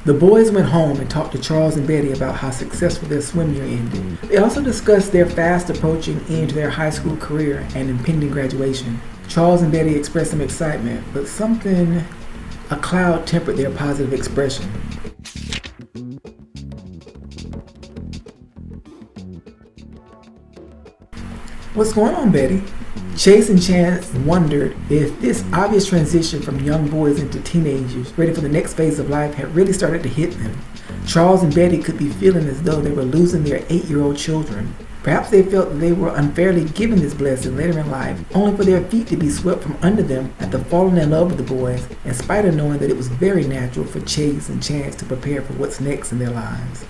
The boys went home and talked to Charles and Betty about how successful their swim year ended. They also discussed their fast approaching end to their high school career and impending graduation. Charles and Betty expressed some excitement, but a cloud tempered their positive expression. "What's going on, Betty?" Chase and Chance wondered if this obvious transition from young boys into teenagers ready for the next phase of life had really started to hit them. Charles and Betty could be feeling as though they were losing their 8-year-old children. Perhaps they felt that they were unfairly given this blessing later in life, only for their feet to be swept from under them after falling in love with the boys, in spite of knowing that it was very natural for Chase and Chance to prepare for what's next in their lives.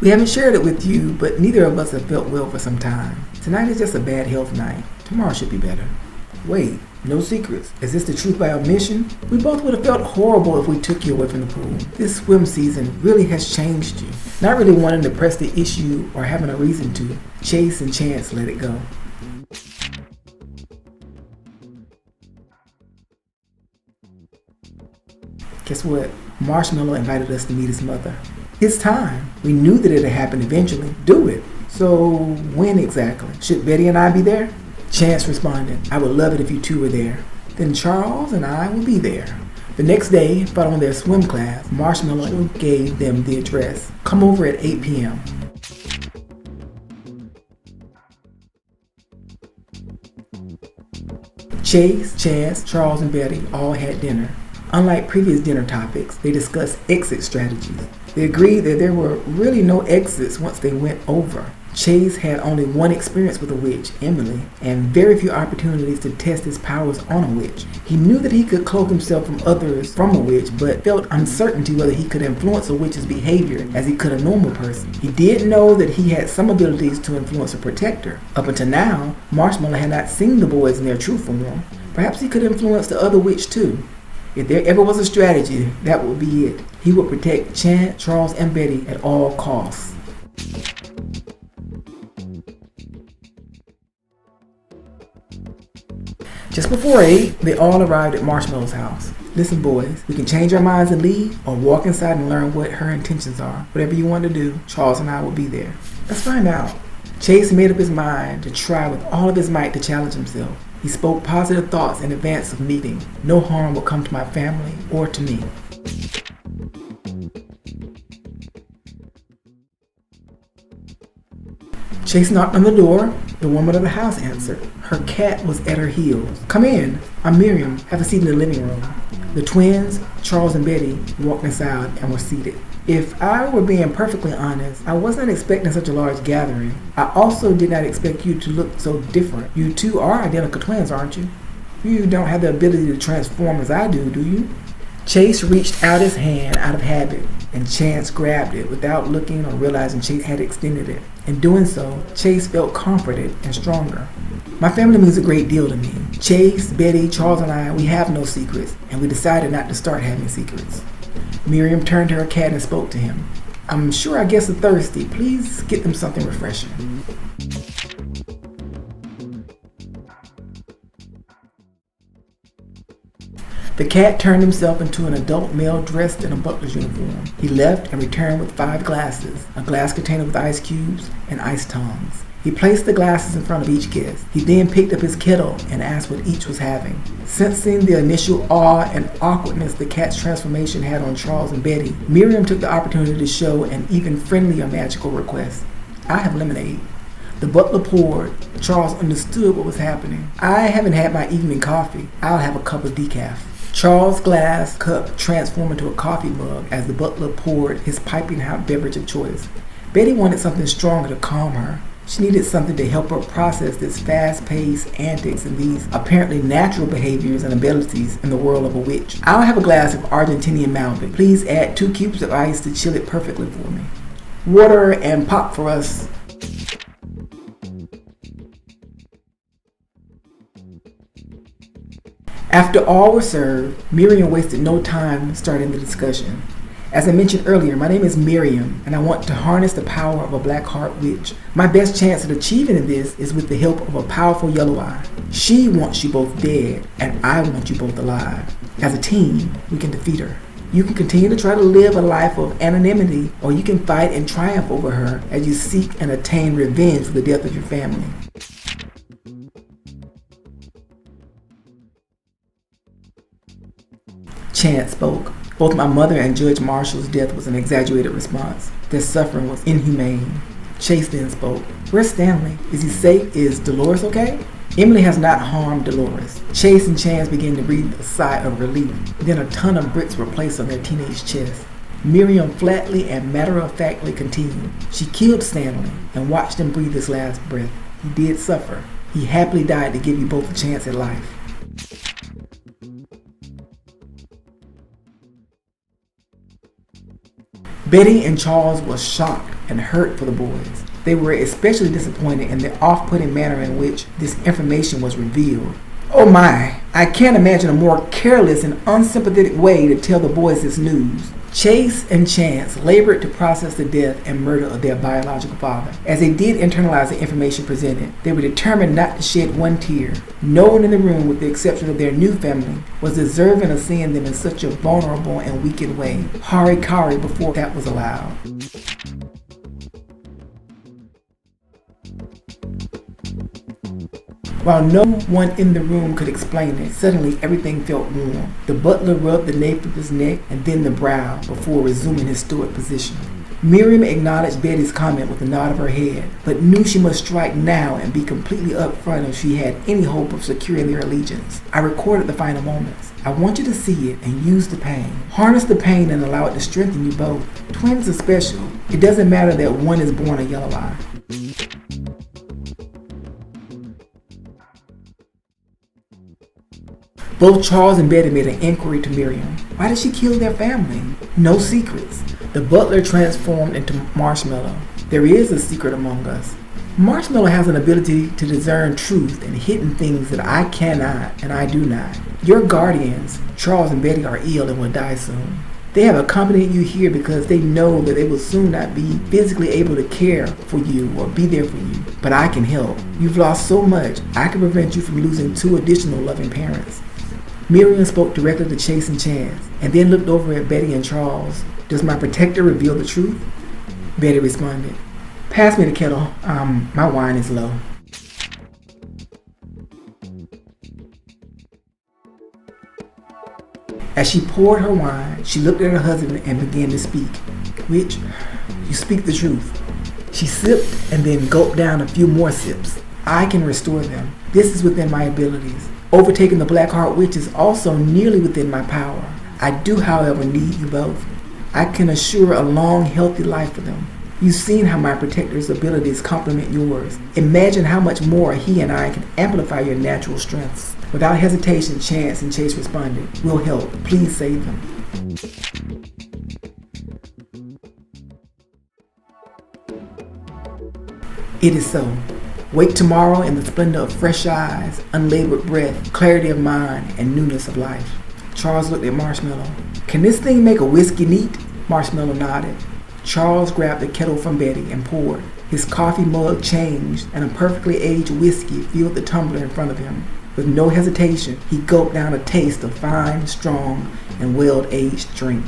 "We haven't shared it with you, but neither of us have felt well for some time. Tonight is just a bad health night. Tomorrow should be better." "Wait, no secrets. Is this the truth by omission? We both would have felt horrible if we took you away from the pool. This swim season really has changed you." Not really wanting to press the issue or having a reason to, Chase and Chance let it go. "Guess what? Marshmallow invited us to meet his mother. It's time. We knew that it had happened eventually. Do it. So when exactly? Should Betty and I be there?" Chance responded, "I would love it if you two were there. Then Charles and I will be there." The next day, following their swim class, Marshmallow gave them the address. "Come over at 8 p.m. Chase, Chance, Charles, and Betty all had dinner. Unlike previous dinner topics, they discussed exit strategies. They agreed that there were really no exits once they went over. Chase had only one experience with a witch, Emily, and very few opportunities to test his powers on a witch. He knew that he could cloak himself from others from a witch, but felt uncertainty whether he could influence a witch's behavior as he could a normal person. He did know that he had some abilities to influence a protector. Up until now, Marshmallow had not seen the boys in their true form. Perhaps he could influence the other witch too. If there ever was a strategy, that would be it. He would protect Chance, Charles, and Betty at all costs. Just before 8, they all arrived at Marshmallow's house. "Listen, boys, we can change our minds and leave, or walk inside and learn what her intentions are. Whatever you want to do, Charles and I will be there." "Let's find out." Chase made up his mind to try with all of his might to challenge himself. He spoke positive thoughts in advance of meeting. "No harm will come to my family or to me." Chase knocked on the door. The woman of the house answered. Her cat was at her heels. "Come in. I'm Miriam. Have a seat in the living room." The twins, Charles and Betty, walked inside and were seated. If I were being perfectly honest, I wasn't expecting such a large gathering. I also did not expect you to look so different. You two are identical twins, aren't you? You don't have the ability to transform as I do you? Chase reached out his hand out of habit, and Chance grabbed it without looking or realizing Chase had extended it. In doing so, Chase felt comforted and stronger. "My family means a great deal to me. Chase, Betty, Charles, and I, we have no secrets, and we decided not to start having secrets." Miriam turned to her cat and spoke to him. "I'm sure our guests are thirsty. Please get them something refreshing." The cat turned himself into an adult male dressed in a butler's uniform. He left and returned with 5 glasses, a glass container with ice cubes and ice tongs. He placed the glasses in front of each guest. He then picked up his kettle and asked what each was having. Sensing the initial awe and awkwardness the cat's transformation had on Charles and Betty, Miriam took the opportunity to show an even friendlier magical request. "I have lemonade." The butler poured. Charles understood what was happening. "I haven't had my evening coffee. I'll have a cup of decaf." Charles' glass cup transformed into a coffee mug as the butler poured his piping hot beverage of choice. Betty wanted something stronger to calm her. She needed something to help her process this fast-paced antics and these apparently natural behaviors and abilities in the world of a witch. "I'll have a glass of Argentinian Malbec. Please add 2 cubes of ice to chill it perfectly for me. Water and pop for us." After all were served, Miriam wasted no time starting the discussion. As I mentioned earlier, my name is Miriam, and I want to harness the power of a black heart witch. My best chance at achieving this is with the help of a powerful yellow eye. She wants you both dead, and I want you both alive. As a team, we can defeat her. You can continue to try to live a life of anonymity, or you can fight and triumph over her as you seek and attain revenge for the death of your family. Chance spoke. Both my mother and Judge Marshall's death was an exaggerated response. Their suffering was inhumane. Chase then spoke. Where's Stanley? Is he safe? Is Dolores okay? Emily has not harmed Dolores. Chase and Chance began to breathe a sigh of relief. Then a ton of bricks were placed on their teenage chests. Miriam flatly and matter-of-factly continued. She killed Stanley and watched him breathe his last breath. He did suffer. He happily died to give you both a chance at life. Betty and Charles were shocked and hurt for the boys. They were especially disappointed in the off-putting manner in which this information was revealed. Oh my, I can't imagine a more careless and unsympathetic way to tell the boys this news. Chase and Chance labored to process the death and murder of their biological father. As they did internalize the information presented, they were determined not to shed one tear. No one in the room, with the exception of their new family, was deserving of seeing them in such a vulnerable and weakened way. Hari Kari before that was allowed. While no one in the room could explain it, suddenly everything felt warm. The butler rubbed the nape of his neck and then the brow before resuming his stoic position. Miriam acknowledged Betty's comment with a nod of her head, but knew she must strike now and be completely upfront if she had any hope of securing their allegiance. I recorded the final moments. I want you to see it and use the pain. Harness the pain and allow it to strengthen you both. Twins are special. It doesn't matter that one is born a yellow eye. Both Charles and Betty made an inquiry to Miriam. Why did she kill their family? No secrets. The butler transformed into Marshmallow. There is a secret among us. Marshmallow has an ability to discern truth and hidden things that I cannot and I do not. Your guardians, Charles and Betty, are ill and will die soon. They have accompanied you here because they know that they will soon not be physically able to care for you or be there for you. But I can help. You've lost so much. I can prevent you from losing 2 additional loving parents. Miriam spoke directly to Chase and Chance, and then looked over at Betty and Charles. Does my protector reveal the truth? Betty responded. Pass me the kettle. My wine is low. As she poured her wine, she looked at her husband and began to speak. Which, you speak the truth. She sipped and then gulped down a few more sips. I can restore them. This is within my abilities. Overtaking the Black Heart Witch is also nearly within my power. I do, however, need you both. I can assure a long, healthy life for them. You've seen how my protector's abilities complement yours. Imagine how much more he and I can amplify your natural strengths. Without hesitation, Chance and Chase responded. We'll help. Please save them. It is so. Wake tomorrow in the splendor of fresh eyes, unlabored breath, clarity of mind, and newness of life. Charles looked at Marshmallow. Can this thing make a whiskey neat? Marshmallow nodded. Charles grabbed the kettle from Betty and poured. His coffee mug changed, and a perfectly aged whiskey filled the tumbler in front of him. With no hesitation, he gulped down a taste of fine, strong, and well-aged drink.